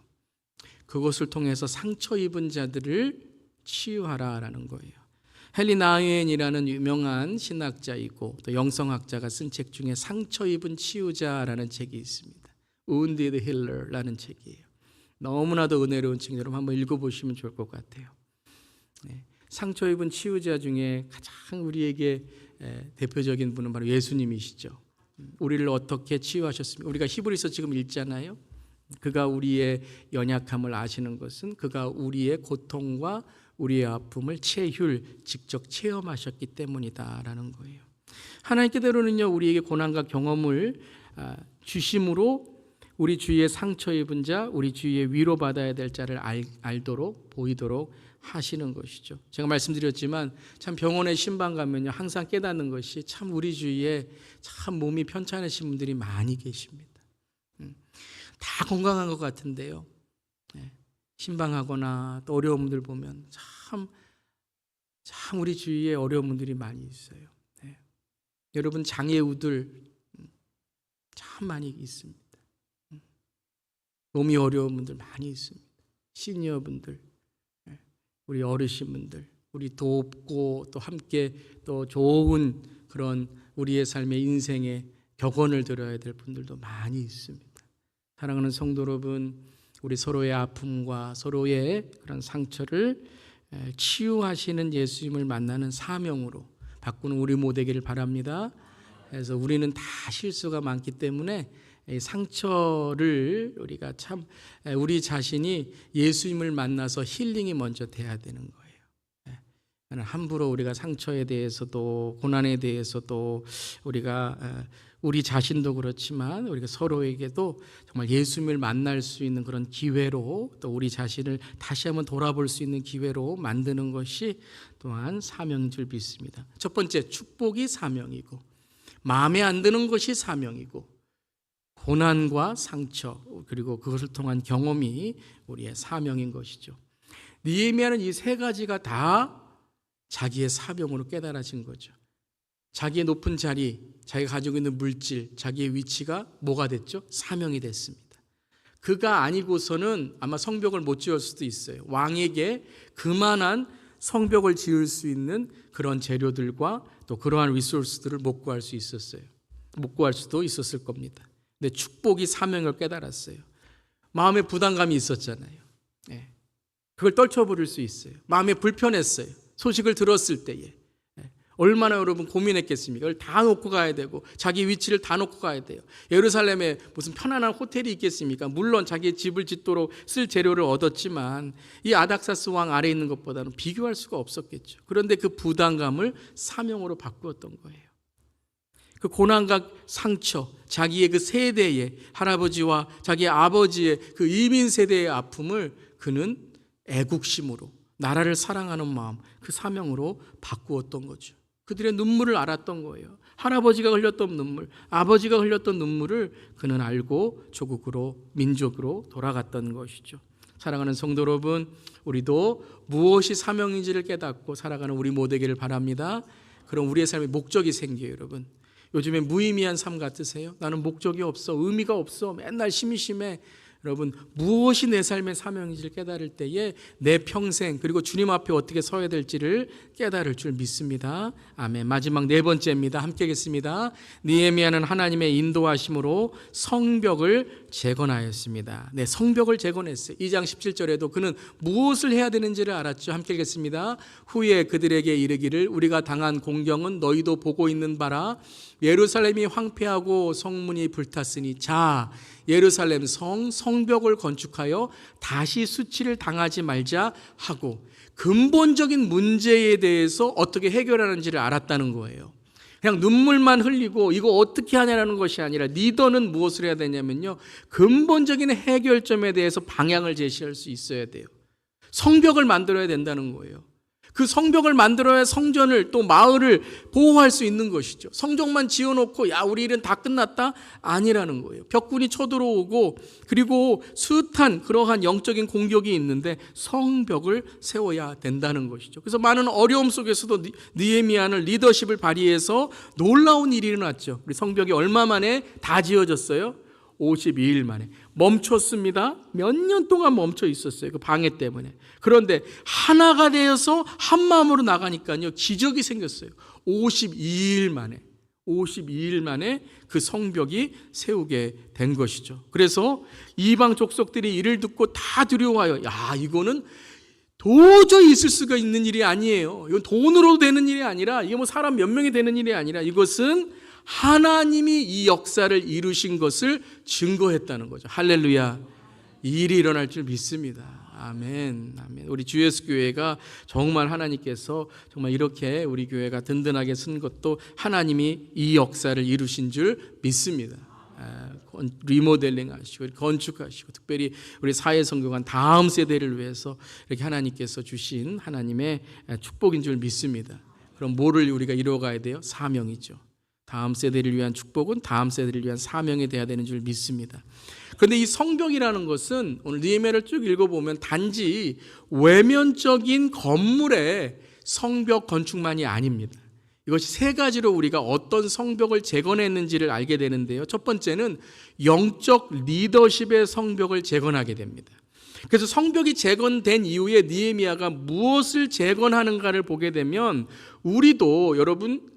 그것을 통해서 상처 입은 자들을 치유하라라는 거예요. 헨리 나우엔이라는 유명한 신학자이고 또 영성학자가 쓴 책 중에 상처 입은 치유자라는 책이 있습니다. Wounded Healer라는 책이에요. 너무나도 은혜로운 책, 여러분 한번 읽어보시면 좋을 것 같아요. 상처 입은 치유자 중에 가장 우리에게 대표적인 분은 바로 예수님이시죠. 우리를 어떻게 치유하셨습니까? 우리가 히브리서 지금 읽잖아요. 그가 우리의 연약함을 아시는 것은 그가 우리의 고통과 우리의 아픔을 직접 체험하셨기 때문이다라는 거예요. 하나님께서는요 우리에게 고난과 경험을 주심으로 우리 주위에 상처 입은 자, 우리 주위에 위로받아야 될 자를 알도록 보이도록 하시는 것이죠. 제가 말씀드렸지만 참 병원에 신방 가면요 항상 깨닫는 것이 참 우리 주위에 참 몸이 편찮으신 분들이 많이 계십니다. 다 건강한 것 같은데요. 신방하거나 또 어려운 분들 보면 참 우리 주위에 어려운 분들이 많이 있어요. 여러분 장애우들 참 많이 있습니다. 몸이 어려운 분들 많이 있습니다. 시니어분들, 우리 어르신분들, 우리 돕고 또 함께 또 좋은 그런 우리의 삶의 인생의 격언을 들어야 될 분들도 많이 있습니다. 사랑하는 성도 여러분, 우리 서로의 아픔과 서로의 그런 상처를 치유하시는 예수님을 만나는 사명으로 바꾸는 우리 모두기를 바랍니다. 그래서 우리는 다 실수가 많기 때문에 상처를 우리가 참 우리 자신이 예수님을 만나서 힐링이 먼저 돼야 되는 거예요. 함부로 우리가 상처에 대해서도 고난에 대해서도 우리가 우리 자신도 그렇지만 우리가 서로에게도 정말 예수님을 만날 수 있는 그런 기회로 또 우리 자신을 다시 한번 돌아볼 수 있는 기회로 만드는 것이 또한 사명인 줄 믿습니다. 첫 번째, 축복이 사명이고 마음에 안 드는 것이 사명이고 고난과 상처 그리고 그것을 통한 경험이 우리의 사명인 것이죠. 느헤미야는 이 세 가지가 다 자기의 사명으로 깨달아진 거죠. 자기의 높은 자리, 자기가 가지고 있는 물질, 자기의 위치가 뭐가 됐죠? 사명이 됐습니다. 그가 아니고서는 아마 성벽을 못 지을 수도 있어요. 왕에게 그만한 성벽을 지을 수 있는 그런 재료들과 또 그러한 리소스들을 못 구할 수 있었어요. 못 구할 수도 있었을 겁니다. 근데 축복이 사명을 깨달았어요. 마음에 부담감이 있었잖아요. 그걸 떨쳐버릴 수 있어요. 마음에 불편했어요. 소식을 들었을 때에 얼마나 여러분 고민했겠습니까? 그걸 다 놓고 가야 되고 자기 위치를 다 놓고 가야 돼요. 예루살렘에 무슨 편안한 호텔이 있겠습니까? 물론 자기의 집을 짓도록 쓸 재료를 얻었지만 이 아닥사스 왕 아래에 있는 것보다는 비교할 수가 없었겠죠. 그런데 그 부담감을 사명으로 바꾸었던 거예요. 그 고난과 상처, 자기의 그 세대의 할아버지와 자기의 아버지의 그 이민 세대의 아픔을 그는 애국심으로 나라를 사랑하는 마음, 그 사명으로 바꾸었던 거죠. 그들의 눈물을 알았던 거예요. 할아버지가 흘렸던 눈물, 아버지가 흘렸던 눈물을 그는 알고 조국으로, 민족으로 돌아갔던 것이죠. 사랑하는 성도 여러분, 우리도 무엇이 사명인지를 깨닫고 살아가는 우리 모두기를 바랍니다. 그럼 우리의 삶에 목적이 생겨요, 여러분. 요즘에 무의미한 삶 같으세요? 나는 목적이 없어, 의미가 없어, 맨날 심심해, 여러분, 무엇이 내 삶의 사명인지를 깨달을 때에 내 평생 그리고 주님 앞에 어떻게 서야 될지를 깨달을 줄 믿습니다. 아멘. 마지막 네 번째입니다. 함께 하겠습니다. 느헤미야는 하나님의 인도하심으로 성벽을 재건하였습니다. 네, 성벽을 재건했어요. 2장 17절에도 그는 무엇을 해야 되는지를 알았죠. 함께 하겠습니다. 후에 그들에게 이르기를 우리가 당한 공경은 너희도 보고 있는 바라. 예루살렘이 황폐하고 성문이 불탔으니 자, 예루살렘 성벽을 건축하여 다시 수치를 당하지 말자 하고 근본적인 문제에 대해서 어떻게 해결하는지를 알았다는 거예요. 그냥 눈물만 흘리고 이거 어떻게 하냐라는 것이 아니라 리더는 무엇을 해야 되냐면요, 근본적인 해결점에 대해서 방향을 제시할 수 있어야 돼요. 성벽을 만들어야 된다는 거예요. 그 성벽을 만들어야 성전을 또 마을을 보호할 수 있는 것이죠. 성전만 지어놓고 야 우리 일은 다 끝났다? 아니라는 거예요. 벽군이 쳐들어오고 그리고 숱한 그러한 영적인 공격이 있는데 성벽을 세워야 된다는 것이죠. 그래서 많은 어려움 속에서도 느헤미야는 리더십을 발휘해서 놀라운 일이 일어났죠. 우리 성벽이 얼마 만에 다 지어졌어요? 52일 만에 멈췄습니다. 몇 년 동안 멈춰 있었어요. 그 방해 때문에. 그런데 하나가 되어서 한 마음으로 나가니까요, 기적이 생겼어요. 52일 만에 그 성벽이 세우게 된 것이죠. 그래서 이방 족속들이 이를 듣고 다 두려워하여 야 이거는 도저히 있을 수가 있는 일이 아니에요. 이건 돈으로 되는 일이 아니라 이게 뭐 사람 몇 명이 되는 일이 아니라 이것은 하나님이 이 역사를 이루신 것을 증거했다는 거죠. 할렐루야. 이 일이 일어날 줄 믿습니다. 아멘. 아멘. 우리 주 예수 교회가 정말 하나님께서 정말 이렇게 우리 교회가 든든하게 쓴 것도 하나님이 이 역사를 이루신 줄 믿습니다. 리모델링 하시고 건축하시고 특별히 우리 사회성교관 다음 세대를 위해서 이렇게 하나님께서 주신 하나님의 축복인 줄 믿습니다. 그럼 뭐를 우리가 이루어가야 돼요? 사명이죠. 다음 세대를 위한 축복은 다음 세대를 위한 사명이 되어야 되는 줄 믿습니다. 그런데 이 성벽이라는 것은 오늘 느헤미야를 쭉 읽어보면 단지 외면적인 건물의 성벽 건축만이 아닙니다. 이것이 세 가지로 우리가 어떤 성벽을 재건했는지를 알게 되는데요. 첫 번째는 영적 리더십의 성벽을 재건하게 됩니다. 그래서 성벽이 재건된 이후에 느헤미야가 무엇을 재건하는가를 보게 되면 우리도 여러분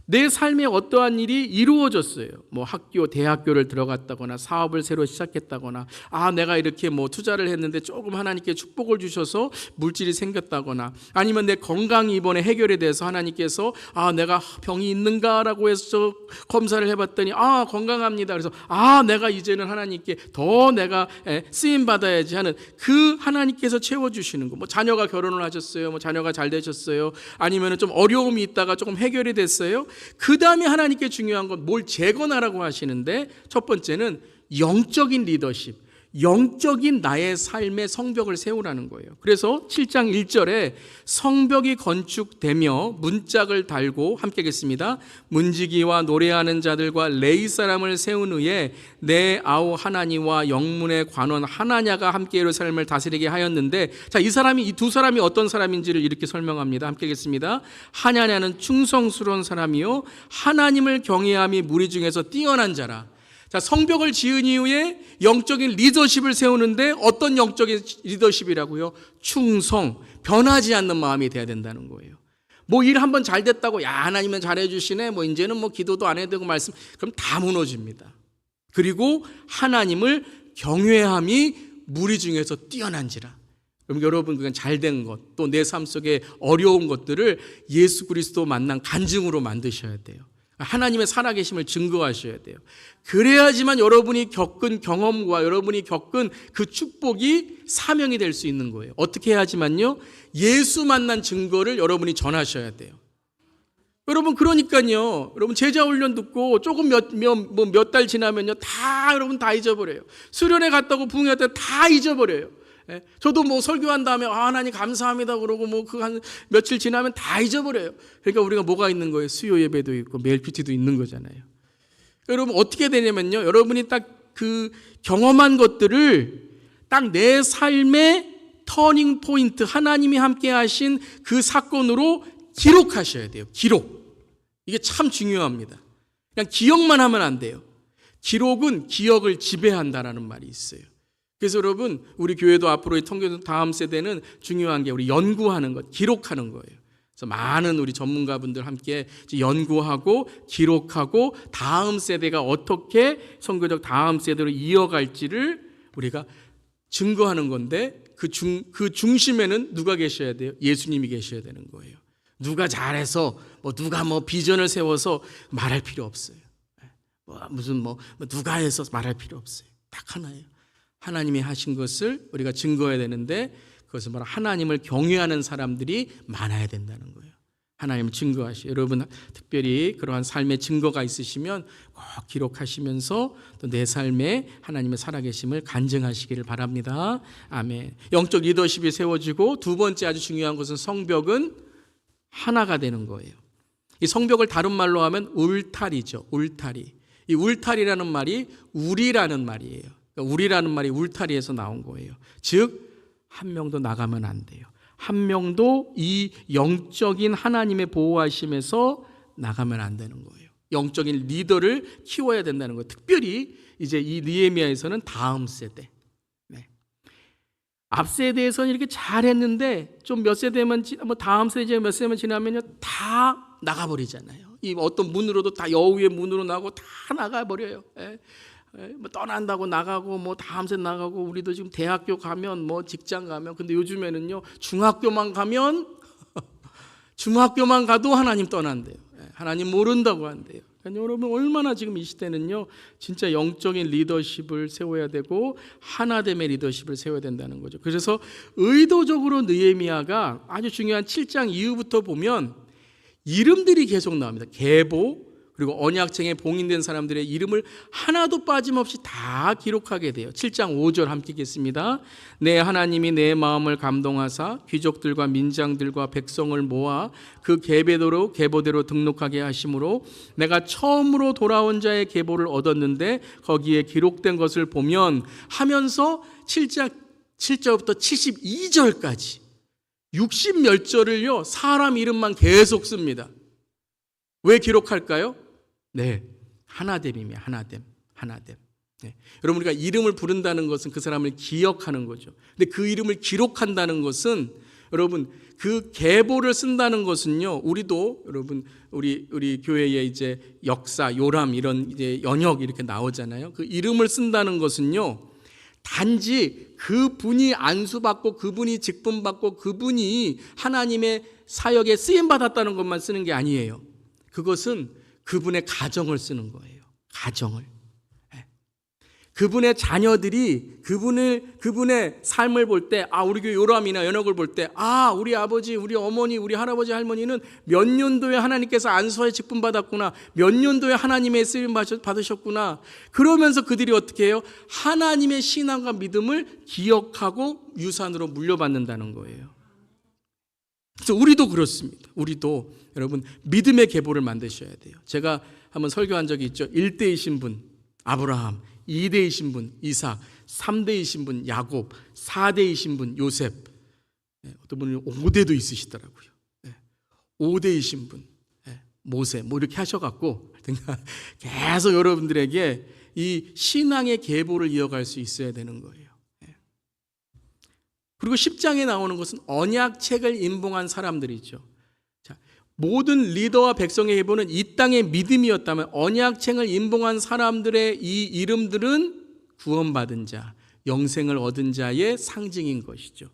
내 삶에 어떠한 일이 이루어졌어요. 뭐 학교, 대학교를 들어갔다거나 사업을 새로 시작했다거나 내가 이렇게 뭐 투자를 했는데 조금 하나님께 축복을 주셔서 물질이 생겼다거나 아니면 내 건강이 이번에 해결에 대해서 하나님께서 내가 병이 있는가라고 해서 검사를 해봤더니 건강합니다. 그래서 내가 이제는 하나님께 더 내가 쓰임 받아야지 하는 그 하나님께서 채워주시는 거. 뭐 자녀가 결혼을 하셨어요. 뭐 자녀가 잘 되셨어요. 아니면 좀 어려움이 있다가 조금 해결이 됐어요. 그 다음에 하나님께 중요한 건 뭘 재건하라고 하시는데 첫 번째는 영적인 리더십, 영적인 나의 삶의 성벽을 세우라는 거예요. 그래서 7장 1절에 성벽이 건축되며 문짝을 달고 함께 하겠습니다. 문지기와 노래하는 자들과 레위 사람을 세운 후에 내 아우 하나니와 영문의 관원 하나냐가 함께 예루살렘을 다스리게 하였는데 자, 이 두 사람이 어떤 사람인지를 이렇게 설명합니다. 함께 하겠습니다. 하나냐는 충성스러운 사람이요 하나님을 경외함이 무리 중에서 뛰어난 자라. 자, 성벽을 지은 이후에 영적인 리더십을 세우는데 어떤 영적인 리더십이라고요? 충성, 변하지 않는 마음이 돼야 된다는 거예요. 뭐 일 한번 잘 됐다고 하나님은 잘해 주시네. 뭐 이제는 뭐 기도도 안 해도 되고 말씀 그럼 다 무너집니다. 그리고 하나님을 경외함이 무리 중에서 뛰어난지라. 그럼 여러분 그건 잘된 것, 또 내 삶 속에 어려운 것들을 예수 그리스도 만난 간증으로 만드셔야 돼요. 하나님의 살아계심을 증거하셔야 돼요. 그래야지만 여러분이 겪은 경험과 여러분이 겪은 그 축복이 사명이 될 수 있는 거예요. 어떻게 해야지만요? 예수 만난 증거를 여러분이 전하셔야 돼요. 여러분 그러니까요. 여러분 제자 훈련 듣고 조금 몇 달 지나면요. 여러분 다 잊어버려요. 수련회 갔다고 부흥회 때 다 잊어버려요. 저도 뭐 설교한 다음에 하나님 감사합니다 그러고 뭐 그 한 며칠 지나면 다 잊어버려요. 그러니까 우리가 뭐가 있는 거예요? 수요 예배도 있고 매일 PT도 있는 거잖아요. 여러분 어떻게 되냐면요. 여러분이 딱 그 경험한 것들을 딱 내 삶의 터닝 포인트 하나님이 함께 하신 그 사건으로 기록하셔야 돼요. 기록. 이게 참 중요합니다. 그냥 기억만 하면 안 돼요. 기록은 기억을 지배한다라는 말이 있어요. 그래서 여러분, 우리 교회도 앞으로 통교도 다음 세대는 중요한 게 우리 연구하는 것, 기록하는 거예요. 그래서 많은 우리 전문가분들 함께 연구하고 기록하고 다음 세대가 어떻게 선교적 다음 세대로 이어갈지를 우리가 증거하는 건데 그 중심에는 누가 계셔야 돼요? 예수님이 계셔야 되는 거예요. 누가 잘해서 누가 비전을 세워서 말할 필요 없어요. 누가 해서 말할 필요 없어요. 딱 하나예요. 하나님이 하신 것을 우리가 증거해야 되는데 그것은 바로 하나님을 경외하는 사람들이 많아야 된다는 거예요. 하나님을 증거하시오. 여러분 특별히 그러한 삶의 증거가 있으시면 꼭 기록하시면서 또 내 삶에 하나님의 살아계심을 간증하시기를 바랍니다. 아멘. 영적 리더십이 세워지고 두 번째 아주 중요한 것은 성벽은 하나가 되는 거예요. 이 성벽을 다른 말로 하면 울타리죠. 울타리. 이 울타리라는 말이 우리라는 말이에요. 그러니까 우리라는 말이 울타리에서 나온 거예요. 즉 한 명도 나가면 안 돼요. 한 명도 이 영적인 하나님의 보호하심에서 나가면 안 되는 거예요. 영적인 리더를 키워야 된다는 거예요. 특별히 이제 이 느헤미야에서는 다음 세대. 앞 세대에서는 이렇게 잘했는데 좀 몇 세대만 다음 세대 몇 세대만 지나면요 다 나가버리잖아요. 이 어떤 문으로도 다 여우의 문으로 나고 다 나가버려요. 떠난다고 나가고 다음 세대 나가고 우리도 지금 대학교 가면 직장 가면 근데 요즘에는요 중학교만 가면 중학교만 가도 하나님 떠난대요. 하나님 모른다고 한대요. 그러니까 여러분 얼마나 지금 이 시대는요 진짜 영적인 리더십을 세워야 되고 하나됨의 리더십을 세워야 된다는 거죠. 그래서 의도적으로 느헤미야가 아주 중요한 7장 이후부터 보면 이름들이 계속 나옵니다. 계보 그리고 언약책에 봉인된 사람들의 이름을 하나도 빠짐없이 다 기록하게 돼요. 7장 5절 함께 읽겠습니다. 내 하나님이 내 마음을 감동하사 귀족들과 민장들과 백성을 모아 그 계보대로 등록하게 하심으로 내가 처음으로 돌아온 자의 계보를 얻었는데 거기에 기록된 것을 보면 하면서 7절부터 72절까지 60몇 절을요 사람 이름만 계속 씁니다. 왜 기록할까요? 네, 하나됨이며 하나됨. 네. 여러분 우리가 이름을 부른다는 것은 그 사람을 기억하는 거죠. 근데 그 이름을 기록한다는 것은 여러분 그 계보를 쓴다는 것은요. 우리도 여러분 우리 교회에 이제 역사, 요람 이런 이제 연역 이렇게 나오잖아요. 그 이름을 쓴다는 것은요. 단지 그분이 안수받고 그분이 직분받고 그분이 하나님의 사역에 쓰임 받았다는 것만 쓰는 게 아니에요. 그것은 그분의 가정을 쓰는 거예요. 가정을. 그분의 자녀들이 그분의 삶을 볼 때, 우리 교회 요람이나 연역을 볼 때, 우리 아버지, 우리 어머니, 우리 할아버지, 할머니는 몇 년도에 하나님께서 안수에 직분 받았구나. 몇 년도에 하나님의 쓰임 받으셨구나. 그러면서 그들이 어떻게 해요? 하나님의 신앙과 믿음을 기억하고 유산으로 물려받는다는 거예요. 그래서 우리도 그렇습니다. 우리도 여러분 믿음의 계보를 만드셔야 돼요. 제가 한번 설교한 적이 있죠. 1대이신 분 아브라함, 2대이신 분 이삭, 3대이신 분 야곱, 4대이신 분 요셉, 어떤 분은 5대도 있으시더라고요. 5대이신 분 모세 이렇게 하셔갖고 계속 여러분들에게 이 신앙의 계보를 이어갈 수 있어야 되는 거예요. 그리고 10장에 나오는 것은 언약책을 임봉한 사람들이죠. 자, 모든 리더와 백성의 계보는 이 땅의 믿음이었다면 언약책을 임봉한 사람들의 이 이름들은 구원받은 자, 영생을 얻은 자의 상징인 것이죠.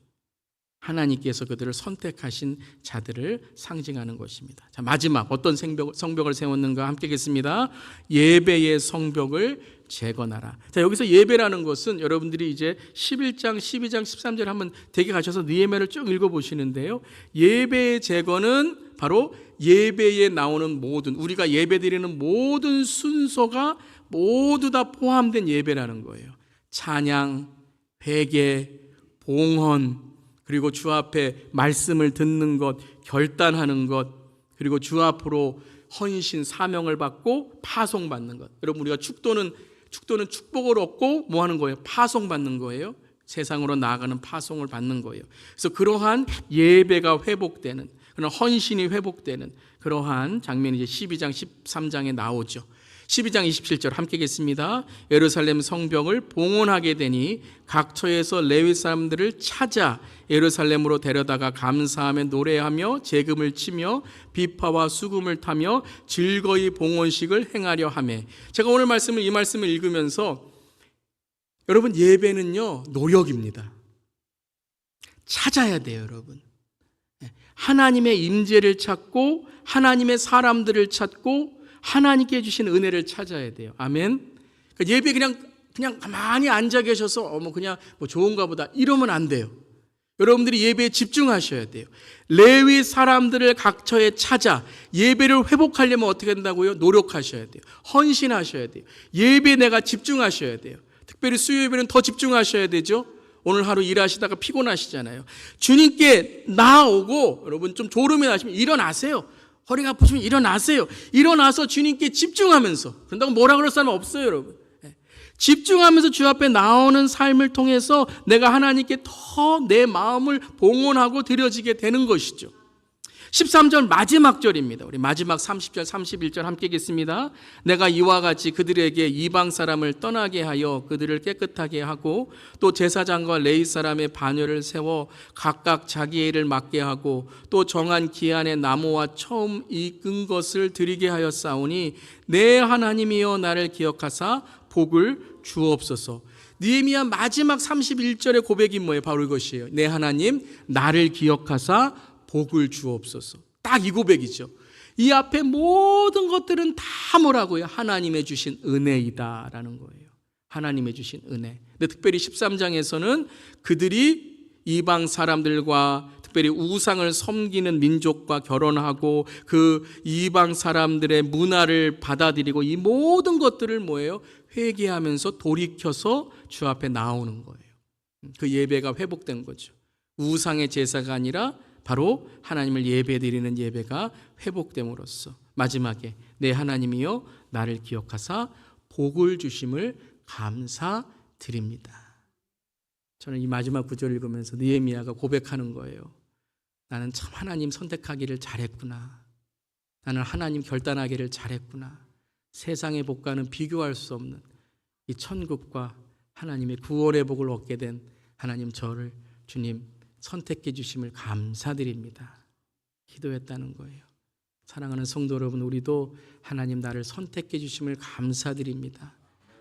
하나님께서 그들을 선택하신 자들을 상징하는 것입니다. 자, 마지막 어떤 성벽을 세웠는가 함께 읽겠습니다. 예배의 성벽을 재건하라. 자, 여기서 예배라는 것은 여러분들이 이제 11장, 12장, 13절 한번 댁에 가셔서 느헤미야를 쭉 읽어보시는데요. 예배의 재건은 바로 예배에 나오는 모든 우리가 예배드리는 모든 순서가 모두 다 포함된 예배라는 거예요. 찬양, 회개, 봉헌, 그리고 주 앞에 말씀을 듣는 것, 결단하는 것, 그리고 주 앞으로 헌신, 사명을 받고 파송받는 것. 여러분 우리가 축도는 축복을 얻고 뭐 하는 거예요? 파송받는 거예요. 세상으로 나아가는 파송을 받는 거예요. 그래서 그러한 예배가 회복되는, 그런 헌신이 회복되는 그러한 장면이 이제 12장, 13장에 나오죠. 12장 27절 함께 읽겠습니다. 예루살렘 성벽을 봉헌하게 되니 각처에서 레위 사람들을 찾아 예루살렘으로 데려다가 감사하며 노래하며 제금을 치며 비파와 수금을 타며 즐거이 봉헌식을 행하려 하며. 제가 오늘 이 말씀을 읽으면서 여러분, 예배는요 노력입니다. 찾아야 돼요, 여러분. 하나님의 임재를 찾고 하나님의 사람들을 찾고 하나님께 주신 은혜를 찾아야 돼요. 아멘. 그러니까 예배 그냥 가만히 앉아 계셔서 그냥 좋은가 보다 이러면 안 돼요. 여러분들이 예배에 집중하셔야 돼요. 레위 사람들을 각처에 찾아 예배를 회복하려면 어떻게 된다고요? 노력하셔야 돼요. 헌신하셔야 돼요. 예배에 내가 집중하셔야 돼요. 특별히 수요 예배는 더 집중하셔야 되죠. 오늘 하루 일하시다가 피곤하시잖아요. 주님께 나오고 여러분 좀 졸음이 나시면 일어나세요. 허리가 아프시면 일어나세요. 일어나서 주님께 집중하면서, 그런다고 뭐라 그럴 사람은 없어요, 여러분. 집중하면서 주 앞에 나오는 삶을 통해서 내가 하나님께 더 내 마음을 봉헌하고 드려지게 되는 것이죠. 13절 마지막 절입니다. 우리 마지막 30절 31절 함께 읽겠습니다. 내가 이와 같이 그들에게 이방 사람을 떠나게 하여 그들을 깨끗하게 하고 또 제사장과 레위 사람의 반열을 세워 각각 자기의 일을 맡게 하고 또 정한 기한에 나무와 처음 익은 것을 드리게 하였사오니 내 하나님이여 나를 기억하사 복을 주옵소서. 느헤미야 마지막 31절의 고백이 뭐예요? 바로 이것이에요. 내 하나님 나를 기억하사 복을 주옵소서. 딱 이 고백이죠. 이 앞에 모든 것들은 다 뭐라고요? 하나님의 주신 은혜이다라는 거예요. 하나님의 주신 은혜. 근데 특별히 13장에서는 그들이 이방 사람들과 특별히 우상을 섬기는 민족과 결혼하고 그 이방 사람들의 문화를 받아들이고 이 모든 것들을 뭐예요? 회개하면서 돌이켜서 주 앞에 나오는 거예요. 그 예배가 회복된 거죠. 우상의 제사가 아니라 바로 하나님을 예배드리는 예배가 회복됨으로써 마지막에 내 하나님이여 나를 기억하사 복을 주심을 감사드립니다. 저는 이 마지막 구절을 읽으면서 느헤미야가 고백하는 거예요. 나는 참 하나님 선택하기를 잘했구나. 나는 하나님 결단하기를 잘했구나. 세상의 복과는 비교할 수 없는 이 천국과 하나님의 구원의 복을 얻게 된 하나님, 저를 주님 선택해 주심을 감사드립니다. 기도했다는 거예요. 사랑하는 성도 여러분, 우리도 하나님 나를 선택해 주심을 감사드립니다.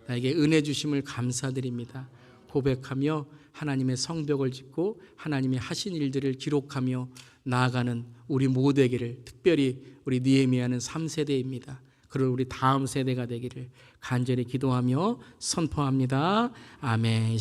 나에게 은혜 주심을 감사드립니다. 고백하며 하나님의 성벽을 짓고 하나님의 하신 일들을 기록하며 나아가는 우리 모두에게를, 특별히 우리 느헤미야는 3세대입니다. 그럴 우리 다음 세대가 되기를 간절히 기도하며 선포합니다. 아멘.